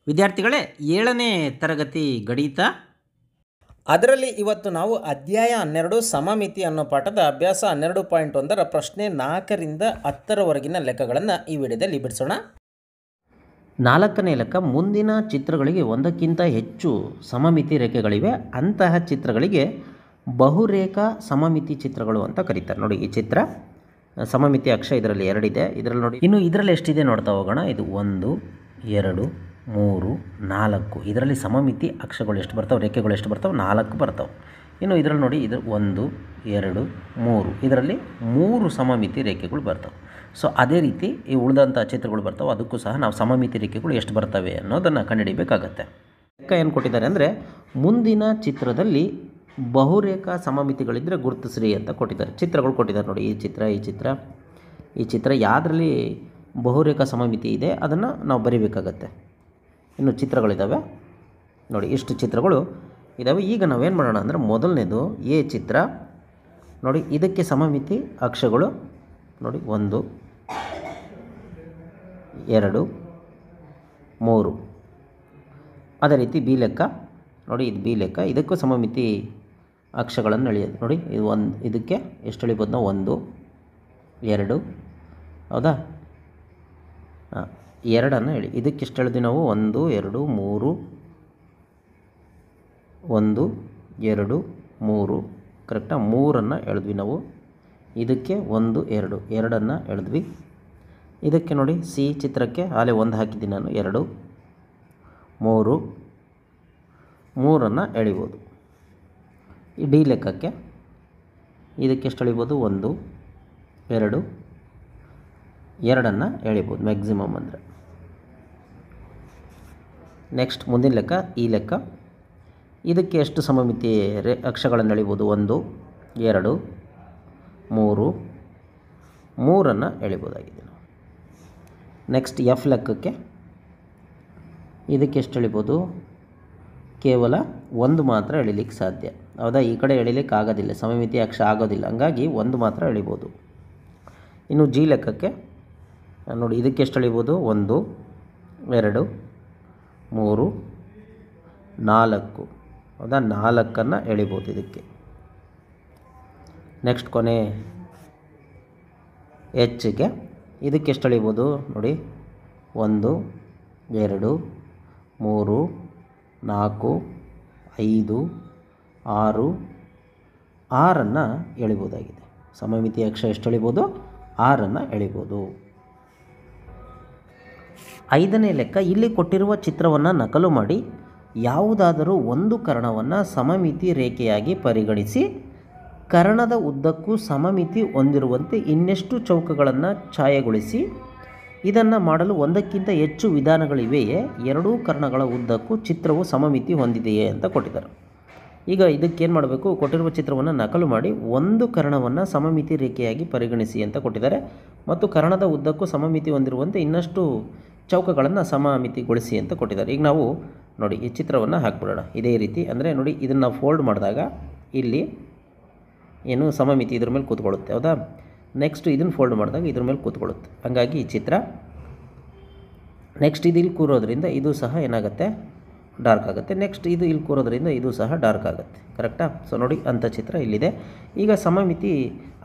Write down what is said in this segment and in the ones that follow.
ವಿದ್ಯಾರ್ಥಿಗಳೇ 7ನೇ ತರಗತಿ ಗಣಿತ ಅದರಲ್ಲಿ ಇವತ್ತು ನಾವು ಅಧ್ಯಾಯ 12 ಸಮಮಿತಿ ಅನ್ನೋ ಪಾಠದ ಅಭ್ಯಾಸ 12.1ರ ಪ್ರಶ್ನೆ 4ರಿಂದ 10ರವರೆಗಿನ ಲೆಕ್ಕಗಳನ್ನು ಈ ವಿಡಿಯೋದಲ್ಲಿ ಬಿಡಿಸೋಣ. 4ನೇ ಲೆಕ್ಕ, ಮುಂದಿನ ಚಿತ್ರಗಳಿಗೆ ಒಂದಕ್ಕಿಂತ ಹೆಚ್ಚು ಸಮಮಿತಿ ರೇಖೆಗಳಿವೆ, ಅಂತಹ ಚಿತ್ರಗಳಿಗೆ ಬಹುರೇಖಾ ಸಮಮಿತಿ ಚಿತ್ರಗಳು ಅಂತ ಕರೀತಾರೆ. ನೋಡಿ, ಈ ಚಿತ್ರ ಸಮಮಿತಿ ಅಕ್ಷ ಇದರಲ್ಲಿ 2 ಇದೆ. ಇದರಲ್ಲಿ ನೋಡಿ, ಇನ್ನು ಇದರಲ್ಲಿ ಎಷ್ಟಿದೆ ನೋಡ್ತಾ ಹೋಗೋಣ. ಇದು 1 2 3 4. ಇದರಲ್ಲಿ ಸಮಮಿತಿ ಅಕ್ಷಗಳು ಎಷ್ಟು ಬರ್ತಾವೆ, ರೇಖೆಗಳು ಎಷ್ಟು ಬರ್ತಾವೆ? 4 ಬರ್ತಾವೆ. ಇನ್ನು ಇದರಲ್ಲಿ ನೋಡಿ, ಇದು 1 2 3. ಇದರಲ್ಲಿ 3 ಸಮಮಿತಿ ರೇಖೆಗಳು ಬರ್ತಾವೆ. ಸೊ ಅದೇ ರೀತಿ ಈ ಉಳಿದಂಥ ಚಿತ್ರಗಳು ಬರ್ತಾವೆ, ಅದಕ್ಕೂ ಸಹ ನಾವು ಸಮಮಿತಿ ರೇಖೆಗಳು ಎಷ್ಟು ಬರ್ತವೆ ಅನ್ನೋದನ್ನು ಕಂಡುಹಿಡಿಯಬೇಕಾಗತ್ತೆ. ಲೆಕ್ಕ ಏನು ಕೊಟ್ಟಿದ್ದಾರೆ ಅಂದರೆ, ಮುಂದಿನ ಚಿತ್ರದಲ್ಲಿ ಬಹುರೇಖಾ ಸಮಮಿತಿಗಳಿದ್ದರೆ ಗುರುತಿಸ್ರಿ ಅಂತ ಕೊಟ್ಟಿದ್ದಾರೆ. ಚಿತ್ರಗಳು ಕೊಟ್ಟಿದ್ದಾರೆ ನೋಡಿ, ಈ ಚಿತ್ರ ಯಾವುದರಲ್ಲಿ ಬಹುರೇಖಾ ಸಮಮಿತಿ ಇದೆ ಅದನ್ನು ನಾವು ಬರೀಬೇಕಾಗತ್ತೆ. ಇನ್ನು ಚಿತ್ರಗಳಿದ್ದಾವೆ ನೋಡಿ, ಇಷ್ಟು ಚಿತ್ರಗಳು ಇದ್ದಾವೆ. ಈಗ ನಾವೇನು ಮಾಡೋಣ ಅಂದರೆ, ಮೊದಲನೇದು ಎ ಚಿತ್ರ ನೋಡಿ, ಇದಕ್ಕೆ ಸಮಮಿತಿ ಅಕ್ಷಗಳು ನೋಡಿ 1 2 3. ಅದೇ ರೀತಿ ಬಿ ಲೆಕ್ಕ ನೋಡಿ, ಇದು ಬಿ ಲೆಕ್ಕ, ಇದಕ್ಕೂ ಸಮಮಿತಿ ಅಕ್ಷಗಳನ್ನು ಎಳೆಯೋದು ನೋಡಿ. ಇದು ಇದಕ್ಕೆ ಎಷ್ಟು ಎಳಿಬೋದು ನಾವು? 1 2, ಹೌದಾ? 2 ಹೇಳಿ. ಇದಕ್ಕೆ ಎಷ್ಟು ಎಳೆದ್ವಿ ನಾವು? 1 2 3, 1 2 3, ಕರೆಕ್ಟಾ? 3 ಎಳೆದ್ವಿ ನಾವು. ಇದಕ್ಕೆ 1 2 2 ಎಳೆದ್ವಿ. ಇದಕ್ಕೆ ನೋಡಿ, ಸಿ ಚಿತ್ರಕ್ಕೆ ಆಲೆ 1 ಹಾಕಿದ್ದೀನಿ ನಾನು. 2 3 ಎಳಿಬೋದು. ಈ ಡಿ ಲೆಕ್ಕಕ್ಕೆ ಇದಕ್ಕೆ ಎಷ್ಟು ಎಳಿಬೋದು? 1 2 2 ಎಳಿಬೋದು ಮ್ಯಾಕ್ಸಿಮಮ್ ಅಂದರೆ. ನೆಕ್ಸ್ಟ್ ಮುಂದಿನ ಲೆಕ್ಕ ಈ ಲೆಕ್ಕ, ಇದಕ್ಕೆ ಎಷ್ಟು ಸಮಮಿತಿ ಅಕ್ಷಗಳನ್ನು ಎಳಿಬೋದು? 1 2 3 ಎಳಿಬೋದಾಗಿದೆ ನಾವು. ನೆಕ್ಸ್ಟ್ ಎಫ್ ಲೆಕ್ಕಕ್ಕೆ ಇದಕ್ಕೆ ಎಷ್ಟು ಎಳಿಬೋದು? ಕೇವಲ 1 ಮಾತ್ರ ಎಳಿಲಿಕ್ಕೆ ಸಾಧ್ಯ, ಹೌದಾ? ಈ ಕಡೆ ಎಳಿಲಿಕ್ಕೆ ಆಗೋದಿಲ್ಲ, ಸಮಮಿತಿ ಅಕ್ಷ ಆಗೋದಿಲ್ಲ, ಹಂಗಾಗಿ 1 ಮಾತ್ರ ಎಳಿಬೋದು. ಇನ್ನು ಜಿ ಲೆಕ್ಕಕ್ಕೆ ನೋಡಿ, ಇದಕ್ಕೆ ಎಷ್ಟು ಎಳಿಬೋದು? 1 2 3 4, ಹೌದಾ? 4 ಎಳಿಬೋದು ಇದಕ್ಕೆ. ನೆಕ್ಸ್ಟ್ ಕೊನೆ ಎಚ್ಗೆ ಇದಕ್ಕೆ ಎಷ್ಟು ಎಳಿಬೋದು ನೋಡಿ? 1 2 3 4 5 6 6 ಎಳಿಬೋದಾಗಿದೆ. ಸಮಮಿತಿ ಅಕ್ಷ ಎಷ್ಟು ಎಳಿಬೋದು? 6 ಎಳಿಬೋದು. 5ನೇ ಲೆಕ್ಕ, ಇಲ್ಲಿ ಕೊಟ್ಟಿರುವ ಚಿತ್ರವನ್ನು ನಕಲು ಮಾಡಿ ಯಾವುದಾದರೂ ಒಂದು ಕರ್ಣವನ್ನು ಸಮಮಿತಿ ರೇಖೆಯಾಗಿ ಪರಿಗಣಿಸಿ ಕರ್ಣದ ಉದ್ದಕ್ಕೂ ಸಮಮಿತಿ ಹೊಂದಿರುವಂತೆ ಇನ್ನೆಷ್ಟು ಚೌಕಗಳನ್ನು ಛಾಯೆಗೊಳಿಸಿ. ಇದನ್ನು ಮಾಡಲು ಒಂದಕ್ಕಿಂತ ಹೆಚ್ಚು ವಿಧಾನಗಳಿವೆಯೇ? ಎರಡೂ ಕರ್ಣಗಳ ಉದ್ದಕ್ಕೂ ಚಿತ್ರವು ಸಮಮಿತಿ ಹೊಂದಿದೆಯೇ ಅಂತ ಕೊಟ್ಟಿದ್ದಾರೆ. ಈಗ ಇದಕ್ಕೇನು ಮಾಡಬೇಕು? ಕೊಟ್ಟಿರುವ ಚಿತ್ರವನ್ನು ನಕಲು ಮಾಡಿ ಒಂದು ಕರ್ಣವನ್ನು ಸಮಮಿತಿ ರೇಖೆಯಾಗಿ ಪರಿಗಣಿಸಿ ಅಂತ ಕೊಟ್ಟಿದ್ದಾರೆ, ಮತ್ತು ಕರ್ಣದ ಉದ್ದಕ್ಕೂ ಸಮಮಿತಿ ಹೊಂದಿರುವಂತೆ ಇನ್ನಷ್ಟು ಚೌಕಗಳನ್ನು ಸಮಮಿತಿಗೊಳಿಸಿ ಅಂತ ಕೊಟ್ಟಿದ್ದಾರೆ. ಈಗ ನಾವು ನೋಡಿ, ಈ ಚಿತ್ರವನ್ನು ಹಾಕ್ಬಿಡೋಣ ಇದೇ ರೀತಿ. ಅಂದರೆ ನೋಡಿ, ಇದನ್ನು ನಾವು ಫೋಲ್ಡ್ ಮಾಡಿದಾಗ ಇಲ್ಲಿ ಏನು ಸಮಮಿತಿ ಇದ್ರ ಮೇಲೆ ಕೂತ್ಕೊಳ್ಳುತ್ತೆ, ಹೌದಾ? ನೆಕ್ಸ್ಟ್ ಇದನ್ನು ಫೋಲ್ಡ್ ಮಾಡಿದಾಗ ಇದ್ರ ಮೇಲೆ ಕೂತ್ಕೊಳ್ಳುತ್ತೆ, ಹಾಗಾಗಿ ಈ ಚಿತ್ರ. ನೆಕ್ಸ್ಟ್ ಇದು ಇಲ್ಲಿ ಕೂರೋದ್ರಿಂದ ಇದು ಸಹ ಏನಾಗುತ್ತೆ? ಡಾರ್ಕ್ ಆಗುತ್ತೆ. ನೆಕ್ಸ್ಟ್ ಇದು ಇಲ್ಲಿ ಕೂರೋದ್ರಿಂದ ಇದು ಸಹ ಡಾರ್ಕ್ ಆಗುತ್ತೆ, ಕರೆಕ್ಟಾ? ಸೊ ನೋಡಿ, ಅಂಥ ಚಿತ್ರ ಇಲ್ಲಿದೆ. ಈಗ ಸಮಮಿತಿ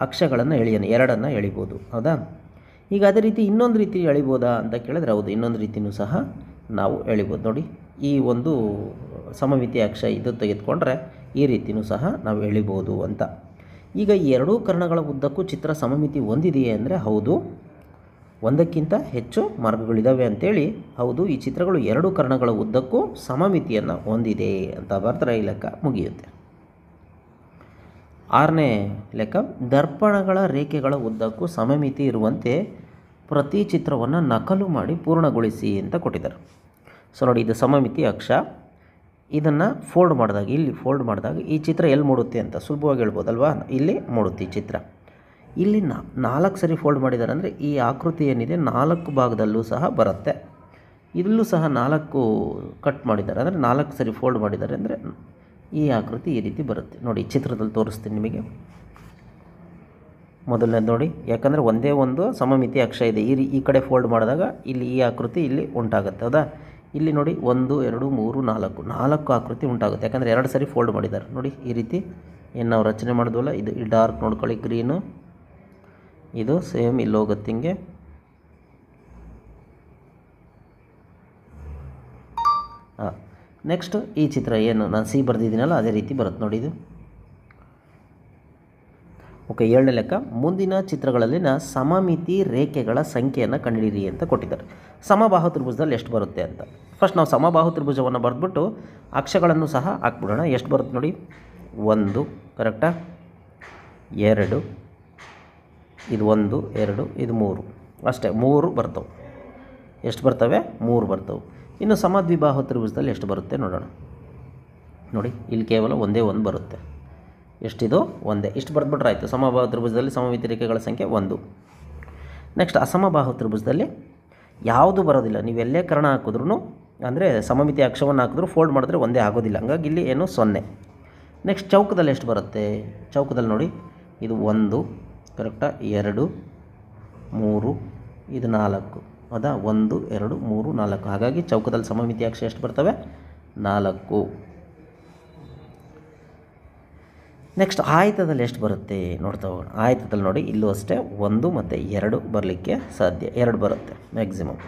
ಅಕ್ಷಗಳನ್ನು ಎಳೆಯೋಣ, 2 ಎಳಿಬೋದು, ಹೌದಾ? ಈಗ ಅದೇ ರೀತಿ ಇನ್ನೊಂದು ರೀತಿ ಎಳಿಬೋದಾ ಅಂತ ಕೇಳಿದ್ರೆ, ಹೌದು, ಇನ್ನೊಂದು ರೀತಿಯೂ ಸಹ ನಾವು ಎಳಿಬೋದು. ನೋಡಿ, ಈ ಒಂದು ಸಮಮಿತಿ ಅಕ್ಷ ಇದು ತೆಗೆದುಕೊಂಡ್ರೆ ಈ ರೀತಿಯೂ ಸಹ ನಾವು ಎಳಿಬೋದು ಅಂತ. ಈಗ ಎರಡೂ ಕರ್ಣಗಳ ಉದ್ದಕ್ಕೂ ಚಿತ್ರ ಸಮಮಿತಿ ಹೊಂದಿದೆಯೇ ಅಂದರೆ ಹೌದು, ಒಂದಕ್ಕಿಂತ ಹೆಚ್ಚು ಮಾರ್ಗಗಳಿದ್ದಾವೆ ಅಂತೇಳಿ ಹೌದು, ಈ ಚಿತ್ರಗಳು 2 ಕರ್ಣಗಳ ಉದ್ದಕ್ಕೂ ಸಮಮಿತಿಯನ್ನು ಹೊಂದಿದೆ ಅಂತ ಬರೆದ್ರೆ ಈ ಲೆಕ್ಕ ಮುಗಿಯುತ್ತೆ. 6ನೇ ಲೆಕ್ಕ, ದರ್ಪಣಗಳ ರೇಖೆಗಳ ಉದ್ದಕ್ಕೂ ಸಮಮಿತಿ ಇರುವಂತೆ ಪ್ರತಿ ಚಿತ್ರವನ್ನು ನಕಲು ಮಾಡಿ ಪೂರ್ಣಗೊಳಿಸಿ ಅಂತ ಕೊಟ್ಟಿದ್ದಾರೆ. ಸೊ ನೋಡಿ, ಇದು ಸಮಮಿತಿ ಅಕ್ಷ. ಇದನ್ನು ಫೋಲ್ಡ್ ಮಾಡಿದಾಗ, ಇಲ್ಲಿ ಫೋಲ್ಡ್ ಮಾಡಿದಾಗ ಈ ಚಿತ್ರ ಎಲ್ಲಿ ಮೂಡುತ್ತೆ ಅಂತ ಸುಲಭವಾಗಿ ಹೇಳ್ಬೋದಲ್ವಾ? ಇಲ್ಲಿ ಮೂಡುತ್ತೆ ಈ ಚಿತ್ರ. ಇಲ್ಲಿ 4 ಸರಿ ಫೋಲ್ಡ್ ಮಾಡಿದ್ದಾರೆ ಅಂದರೆ ಈ ಆಕೃತಿ ಏನಿದೆ 4 ಭಾಗದಲ್ಲೂ ಸಹ ಬರುತ್ತೆ. ಇಲ್ಲೂ ಸಹ 4 ಕಟ್ ಮಾಡಿದ್ದಾರೆ, ಅಂದರೆ 4 ಸರಿ ಫೋಲ್ಡ್ ಮಾಡಿದ್ದಾರೆ ಅಂದರೆ ಈ ಆಕೃತಿ ಈ ರೀತಿ ಬರುತ್ತೆ. ನೋಡಿ, ಚಿತ್ರದಲ್ಲಿ ತೋರಿಸ್ತೀನಿ ನಿಮಗೆ. ಮೊದಲನೇದು ನೋಡಿ, ಯಾಕಂದರೆ ಒಂದೇ ಒಂದು ಸಮಮಿತಿ ಅಕ್ಷ ಇದೆ, ಈ ಕಡೆ ಫೋಲ್ಡ್ ಮಾಡಿದಾಗ ಇಲ್ಲಿ ಈ ಆಕೃತಿ ಇಲ್ಲಿ ಉಂಟಾಗುತ್ತೆ, ಹೌದಾ? ಇಲ್ಲಿ ನೋಡಿ 1 2 3 4 4 ಆಕೃತಿ ಉಂಟಾಗುತ್ತೆ, ಯಾಕಂದರೆ 2 ಸರಿ ಫೋಲ್ಡ್ ಮಾಡಿದ್ದಾರೆ ನೋಡಿ. ಈ ರೀತಿ ಏನು ನಾವು ರಚನೆ ಮಾಡಿದ್ವಲ್ಲ, ಇದು ಈ ಡಾರ್ಕ್ ನೋಡ್ಕೊಳ್ಳಿ, ಗ್ರೀನು, ಇದು ಸೇಮ್ ಇಲ್ಲಿ ಹೋಗುತ್ತೆ ಹಿಂಗೆ. ನೆಕ್ಸ್ಟ್ ಈ ಚಿತ್ರ ಏನು ನಾನು ಸಿ ಬರೆದಿದ್ದೀನಲ್ಲ ಅದೇ ರೀತಿ ಬರುತ್ತೆ ನೋಡಿ ಇದು. ಓಕೆ, 7ನೇ ಲೆಕ್ಕ, ಮುಂದಿನ ಚಿತ್ರಗಳಲ್ಲಿನ ಸಮಮಿತಿ ರೇಖೆಗಳ ಸಂಖ್ಯೆಯನ್ನು ಕಂಡುಹಿಡಿಯಿರಿ ಅಂತ ಕೊಟ್ಟಿದ್ದಾರೆ. ಸಮಬಾಹು ತ್ರಿಭುಜದಲ್ಲಿ ಎಷ್ಟು ಬರುತ್ತೆ ಅಂತ. ಫಸ್ಟ್ ನಾವು ಸಮಬಾಹು ತ್ರಿಭುಜವನ್ನು ಬರೆದ್ಬಿಟ್ಟು ಅಕ್ಷಗಳನ್ನು ಸಹ ಹಾಕ್ಬಿಡೋಣ. ಎಷ್ಟು ಬರುತ್ತೆ ನೋಡಿ, 1 ಕರೆಕ್ಟಾ, 2, ಇದು 1 2 ಇದು 3, ಅಷ್ಟೇ 3 ಬರ್ತವೆ. ಎಷ್ಟು ಬರ್ತವೆ, 3 ಬರ್ತವೆ. ಇನ್ನು ಸಮದ್ವಿಬಾಹು ತ್ರಿಭುಜದಲ್ಲಿ ಎಷ್ಟು ಬರುತ್ತೆ ನೋಡೋಣ. ನೋಡಿ ಇಲ್ಲಿ ಕೇವಲ ಒಂದೇ 1 ಬರುತ್ತೆ. ಎಷ್ಟಿದು, ಒಂದೇ. ಇಷ್ಟು ಬರೆದ್ಬಿಟ್ರೆ ಆಯಿತು. ಸಮಬಾಹು ತ್ರಿಭುಜದಲ್ಲಿ ಸಮಮಿತಿ ರೇಖೆಗಳ ಸಂಖ್ಯೆ 1. ನೆಕ್ಸ್ಟ್ ಅಸಮಬಾಹು ತ್ರಿಭುಜದಲ್ಲಿ ಯಾವುದು ಬರೋದಿಲ್ಲ. ನೀವೆಲ್ಲೇ ಕರ್ಣ ಹಾಕಿದ್ರೂ, ಅಂದರೆ ಸಮಮಿತಿ ಅಕ್ಷವನ್ನು ಹಾಕಿದ್ರೂ ಫೋಲ್ಡ್ ಮಾಡಿದ್ರೆ ಒಂದೇ ಆಗೋದಿಲ್ಲ, ಹಂಗಾಗಿ ಇಲ್ಲಿ ಏನು 0. ನೆಕ್ಸ್ಟ್ ಚೌಕದಲ್ಲಿ ಎಷ್ಟು ಬರುತ್ತೆ. ಚೌಕದಲ್ಲಿ ನೋಡಿ ಇದು 1 ಕರೆಕ್ಟಾ, 2 3 ಇದು 4, ಹೌದಾ, 1 2 3 4. ಹಾಗಾಗಿ ಚೌಕದಲ್ಲಿ ಸಮಮಿತಿ ಅಕ್ಷ ಎಷ್ಟು ಬರ್ತವೆ, 4. ನೆಕ್ಸ್ಟ್ ಆಯತದಲ್ಲಿ ಎಷ್ಟು ಬರುತ್ತೆ ನೋಡ್ತಾ ಹೋಗೋಣ. ಆಯತದಲ್ಲಿ ನೋಡಿ ಇಲ್ಲೂ ಅಷ್ಟೇ 1 ಮತ್ತು 2 ಬರಲಿಕ್ಕೆ ಸಾಧ್ಯ, 2 ಬರುತ್ತೆ ಮ್ಯಾಕ್ಸಿಮಮ್.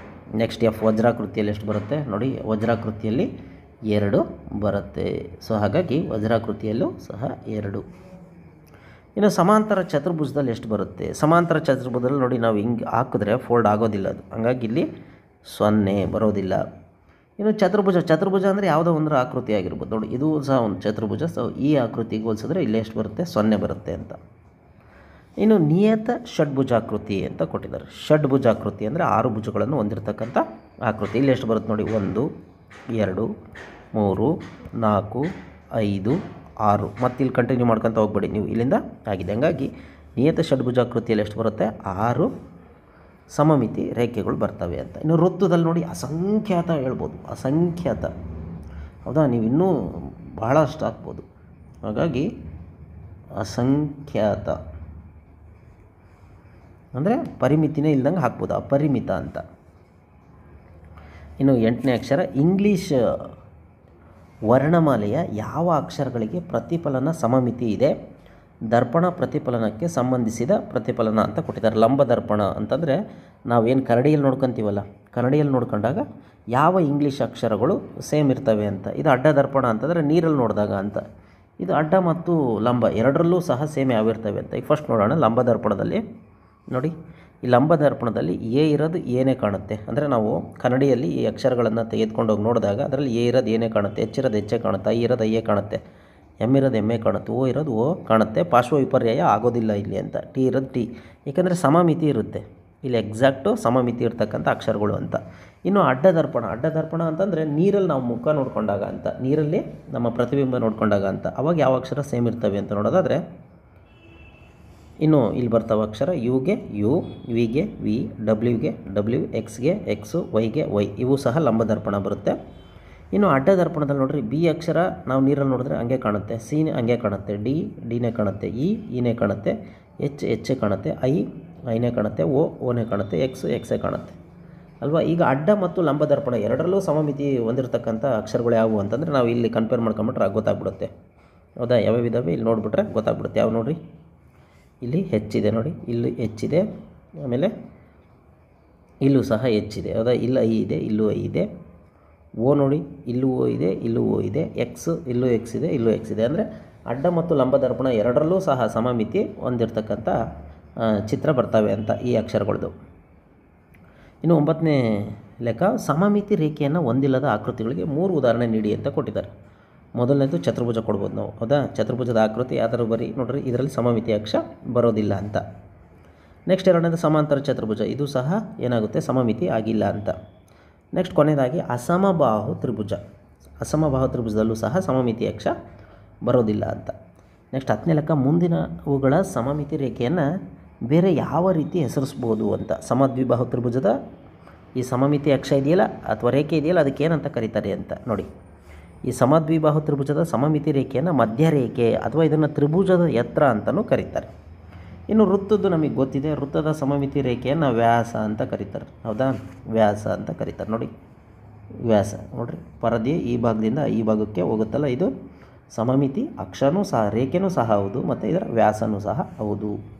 ನೆಕ್ಸ್ಟ್ ವಜ್ರಾಕೃತಿಯಲ್ಲಿ ಎಷ್ಟು ಬರುತ್ತೆ ನೋಡಿ, ವಜ್ರಾಕೃತಿಯಲ್ಲಿ 2 ಬರುತ್ತೆ. ಸೊ ಹಾಗಾಗಿ ವಜ್ರಾಕೃತಿಯಲ್ಲೂ ಸಹ 2. ಇನ್ನು ಸಮಾಂತರ ಚತುರ್ಭುಜದಲ್ಲಿ ಎಷ್ಟು ಬರುತ್ತೆ. ಸಮಾಂತರ ಚತುರ್ಭುಜದಲ್ಲಿ ನೋಡಿ ನಾವು ಹಿಂಗೆ ಹಾಕಿದ್ರೆ ಫೋಲ್ಡ್ ಆಗೋದಿಲ್ಲ ಅದು, ಹಂಗಾಗಿ ಇಲ್ಲಿ 0 ಬರೋದಿಲ್ಲ. ಇನ್ನು ಚತುರ್ಭುಜ ಅಂದರೆ ಯಾವುದೋ ಒಂದು ಆಕೃತಿ ಆಗಿರ್ಬೋದು ನೋಡಿ, ಇದು ಸಹ ಒಂದು ಚತುರ್ಭುಜ. ಸೊ ಈ ಆಕೃತಿಗೆ ಹೋಲಿಸಿದ್ರೆ ಇಲ್ಲಿ ಎಷ್ಟು ಬರುತ್ತೆ, 0 ಬರುತ್ತೆ ಅಂತ. ಇನ್ನು ನಿಯತ ಷಡ್ಭುಜಾಕೃತಿ ಅಂತ ಕೊಟ್ಟಿದ್ದಾರೆ. ಷಡ್ಭುಜಾಕೃತಿ ಅಂದರೆ 6 ಭುಜಗಳನ್ನು ಹೊಂದಿರತಕ್ಕಂಥ ಆಕೃತಿ. ಇಲ್ಲಿ ಎಷ್ಟು ಬರುತ್ತೆ ನೋಡಿ, 1 2 3 4 5 6. ಮತ್ತು ಇಲ್ಲಿ ಕಂಟಿನ್ಯೂ ಮಾಡ್ಕೊತ ಹೋಗ್ಬೇಡಿ ನೀವು, ಇಲ್ಲಿಂದ ಆಗಿದೆ. ಹಂಗಾಗಿ ನಿಯತ ಷಡ್ಭುಜಾಕೃತಿಯಲ್ಲಿ ಎಷ್ಟು ಬರುತ್ತೆ, 6 ಸಮಮಿತಿ ರೇಖೆಗಳು ಬರ್ತವೆ ಅಂತ. ಇನ್ನು ವೃತ್ತದಲ್ಲಿ ನೋಡಿ ಅಸಂಖ್ಯಾತ ಹೇಳ್ಬೋದು, ಅಸಂಖ್ಯಾತ, ಹೌದಾ, ನೀವು ಇನ್ನೂ ಬಹಳಷ್ಟು ಹಾಕ್ಬೋದು. ಹಾಗಾಗಿ ಅಸಂಖ್ಯಾತ ಅಂದರೆ ಪರಿಮಿತಿನೇ ಇಲ್ದಂಗೆ ಹಾಕ್ಬೋದು, ಅಪರಿಮಿತ ಅಂತ. ಇನ್ನು 8ನೇ ಅಕ್ಷರ, ಇಂಗ್ಲೀಷ್ ವರ್ಣಮಾಲೆಯ ಯಾವ ಅಕ್ಷರಗಳಿಗೆ ಪ್ರತಿಫಲನ ಸಮಮಿತಿ ಇದೆ. ದರ್ಪಣ ಪ್ರತಿಫಲನಕ್ಕೆ ಸಂಬಂಧಿಸಿದ ಪ್ರತಿಫಲನ ಅಂತ ಕೊಟ್ಟಿದ್ದಾರೆ. ಲಂಬ ದರ್ಪಣ ಅಂತಂದರೆ ನಾವೇನು ಕನ್ನಡಿಯಲ್ಲಿ ನೋಡ್ಕೊತೀವಲ್ಲ, ಕನ್ನಡಿಯಲ್ಲಿ ನೋಡ್ಕೊಂಡಾಗ ಯಾವ ಇಂಗ್ಲೀಷ್ ಅಕ್ಷರಗಳು ಸೇಮ್ ಇರ್ತವೆ ಅಂತ. ಇದು ಅಡ್ಡ ದರ್ಪಣ ಅಂತಂದರೆ ನೀರಲ್ಲಿ ನೋಡಿದಾಗ ಅಂತ. ಇದು ಅಡ್ಡ ಮತ್ತು ಲಂಬ ಎರಡರಲ್ಲೂ ಸಹ ಸೇಮ್ ಯಾವಿರ್ತವೆ ಅಂತ. ಈಗ ಫಸ್ಟ್ ನೋಡೋಣ. ಲಂಬ ದರ್ಪಣದಲ್ಲಿ ನೋಡಿ, ಈ ಲಂಬ ದರ್ಪಣದಲ್ಲಿ ಎ ಇರೋದು ಏನೇ ಕಾಣುತ್ತೆ. ಅಂದರೆ ನಾವು ಕನ್ನಡಿಯಲ್ಲಿ ಈ ಅಕ್ಷರಗಳನ್ನು ತೆಗೆದುಕೊಂಡೋಗಿ ನೋಡಿದಾಗ ಅದರಲ್ಲಿ ಎ ಇರೋದು ಏನೇ ಕಾಣುತ್ತೆ, ಎಚ್ ಇರೋದು ಹೆಚ್ಚೇ ಕಾಣುತ್ತೆ, ಐ ಇರೋದು ಐಯೇ ಕಾಣುತ್ತೆ, ಎಮ್ ಇರೋದು ಎಮ್ಮೆ ಕಾಣುತ್ತೆ, ಓ ಇರೋದು ಓ ಕಾಣುತ್ತೆ. ಪಾರ್ಶ್ವ ವಿಪರ್ಯಾಯ ಆಗೋದಿಲ್ಲ ಇಲ್ಲಿ ಅಂತ. ಟಿ ಇರೋದು ಟಿ, ಏಕೆಂದರೆ ಸಮಮಿತಿ ಇರುತ್ತೆ ಇಲ್ಲಿ, ಎಕ್ಸಾಕ್ಟು ಸಮಮಿತಿ ಇರ್ತಕ್ಕಂಥ ಅಕ್ಷರಗಳು ಅಂತ. ಇನ್ನು ಅಡ್ಡ ದರ್ಪಣ ಅಂತಂದರೆ ನೀರಲ್ಲಿ ನಾವು ಮುಖ ನೋಡಿಕೊಂಡಾಗ ಅಂತ, ನೀರಲ್ಲಿ ನಮ್ಮ ಪ್ರತಿಬಿಂಬ ನೋಡಿಕೊಂಡಾಗ ಅಂತ. ಅವಾಗ ಯಾವ ಅಕ್ಷರ ಸೇಮ್ ಇರ್ತವೆ ಅಂತ ನೋಡೋದಾದರೆ, ಇನ್ನು ಇಲ್ಲಿ ಬರ್ತಾವೆ ಅಕ್ಷರ ಯುಗೆ ಯು, ವಿಗೆ ವಿ, ಡಬ್ಲ್ಯೂಗೆ ಡಬ್ಲ್ಯೂ, ಎಕ್ಸ್ಗೆ ಎಕ್ಸು, ವೈಗೆ ವೈ. ಇವು ಸಹ ಲಂಬ ದರ್ಪಣ ಬರುತ್ತೆ. ಇನ್ನು ಅಡ್ಡ ದರ್ಪಣದಲ್ಲಿ ನೋಡಿರಿ, ಬಿ ಅಕ್ಷರ ನಾವು ನೀರಲ್ಲಿ ನೋಡಿದ್ರೆ ಹಂಗೆ ಕಾಣುತ್ತೆ, ಸಿ ಹಂಗೆ ಕಾಣುತ್ತೆ, ಡಿ ಡಿನೇ ಕಾಣುತ್ತೆ, ಇ ಇನೇ ಕಾಣುತ್ತೆ, ಎಚ್ ಎಚ್ಚೇ ಕಾಣುತ್ತೆ, ಐ ಐನೇ ಕಾಣುತ್ತೆ, ಓ ಓನೇ ಕಾಣುತ್ತೆ, ಎಕ್ಸು ಎಕ್ಸೇ ಕಾಣುತ್ತೆ ಅಲ್ವಾ. ಈಗ ಅಡ್ಡ ಮತ್ತು ಲಂಬ ದರ್ಪಣ ಎರಡರಲ್ಲೂ ಸಮಮಿತಿ ಹೊಂದಿರತಕ್ಕಂಥ ಅಕ್ಷರಗಳು ಯಾವುವು ಅಂತಂದರೆ ನಾವು ಇಲ್ಲಿ ಕಂಪೇರ್ ಮಾಡ್ಕೊಂಬಿಟ್ರೆ ಗೊತ್ತಾಗ್ಬಿಡುತ್ತೆ, ಹೌದಾ. ಯಾವ್ಯಾವ ಇದ್ದಾವೆ ಇಲ್ಲಿ ನೋಡಿಬಿಟ್ರೆ ಗೊತ್ತಾಗ್ಬಿಡುತ್ತೆ. ಯಾವ ನೋಡಿರಿ, ಇಲ್ಲಿ ಹೆಚ್ಚಿದೆ ನೋಡಿ, ಇಲ್ಲಿ ಹೆಚ್ಚಿದೆ, ಆಮೇಲೆ ಇಲ್ಲೂ ಸಹ ಹೆಚ್ಚಿದೆ, ಹೌದಾ. ಇಲ್ಲಿ ಐ ಇದೆ, ಇಲ್ಲೂ ಐ ಇದೆ. ಓ ನೋಡಿ, ಇಲ್ಲೂ ಓ ಇದೆ, ಇಲ್ಲೂ ಓ ಇದೆ. ಎಕ್ಸ್, ಇಲ್ಲೂ ಎಕ್ಸ್ ಇದೆ, ಇಲ್ಲೂ ಎಕ್ಸ್ ಇದೆ. ಅಂದರೆ ಅಡ್ಡ ಮತ್ತು ಲಂಬ ದರ್ಪಣ ಎರಡರಲ್ಲೂ ಸಹ ಸಮಮಿತಿ ಹೊಂದಿರತಕ್ಕಂಥ ಚಿತ್ರ ಬರ್ತವೆ ಅಂತ ಈ ಅಕ್ಷರಗಳದ್ದು. ಇನ್ನು 9ನೇ ಲೆಕ್ಕ, ಸಮಮಿತಿ ರೇಖೆಯನ್ನು ಹೊಂದಿಲ್ಲದ ಆಕೃತಿಗಳಿಗೆ 3 ಉದಾಹರಣೆ ನೀಡಿ ಅಂತ ಕೊಟ್ಟಿದ್ದಾರೆ. ಮೊದಲನೇದು ಚತುರ್ಭುಜ ಕೊಡ್ಬೋದು ನಾವು, ಹೌದಾ. ಚತುರ್ಭುಜದ ಆಕೃತಿ ಯಾವ್ದಾದ್ರು ಬರೀ ನೋಡ್ರಿ, ಇದರಲ್ಲಿ ಸಮಮಿತಿ ಅಕ್ಷ ಬರೋದಿಲ್ಲ ಅಂತ. ನೆಕ್ಸ್ಟ್ ಎರಡನೇದು ಸಮಾಂತರ ಚತುರ್ಭುಜ, ಇದು ಸಹ ಏನಾಗುತ್ತೆ, ಸಮಮಿತಿ ಆಗಿಲ್ಲ ಅಂತ. ನೆಕ್ಸ್ಟ್ ಕೊನೆಯದಾಗಿ ಅಸಮಬಾಹು ತ್ರಿಭುಜ, ಅಸಮಬಾಹು ತ್ರಿಭುಜದಲ್ಲೂ ಸಹ ಸಮಮಿತಿ ಅಕ್ಷ ಬರೋದಿಲ್ಲ ಅಂತ. ನೆಕ್ಸ್ಟ್ 10ನೇ ಲೆಕ್ಕ, ಮುಂದಿನವುಗಳ ಸಮಮಿತಿ ರೇಖೆಯನ್ನು ಬೇರೆ ಯಾವ ರೀತಿ ಹೆಸರಿಸ್ಬೋದು ಅಂತ. ಸಮದ್ವಿಬಾಹು ತ್ರಿಭುಜದ ಈ ಸಮಮಿತಿ ಅಕ್ಷ ಇದೆಯಲ್ಲ ಅಥವಾ ರೇಖೆ ಇದೆಯಲ್ಲ, ಅದಕ್ಕೆ ಏನಂತ ಕರೀತಾರೆ ಅಂತ ನೋಡಿ. ಈ ಸಮದ್ವಿಬಾಹು ತ್ರಿಭುಜದ ಸಮಮಿತಿ ರೇಖೆಯನ್ನು ಮಧ್ಯರೇಖೆ ಅಥವಾ ಇದನ್ನು ತ್ರಿಭುಜದ ಎತ್ತರ ಅಂತಲೂ ಕರೀತಾರೆ. ಇನ್ನು ವೃತ್ತದ್ದು ನಮಗೆ ಗೊತ್ತಿದೆ, ವೃತ್ತದ ಸಮಮಿತಿ ರೇಖೆಯನ್ನು ವ್ಯಾಸ ಅಂತ ಕರೀತಾರೆ, ಹೌದಾ. ವ್ಯಾಸ ಅಂತ ಕರೀತಾರೆ ನೋಡಿ. ವ್ಯಾಸ ನೋಡಿರಿ, ಪರದೆಯ ಈ ಭಾಗದಿಂದ ಈ ಭಾಗಕ್ಕೆ ಹೋಗುತ್ತಲ್ಲ, ಇದು ಸಮಮಿತಿ. ಅಕ್ಷನೂ ಸಹ, ರೇಖೆನೂ ಸಹ ಹೌದು, ಮತ್ತು ಇದರ ವ್ಯಾಸನೂ ಸಹ ಹೌದು.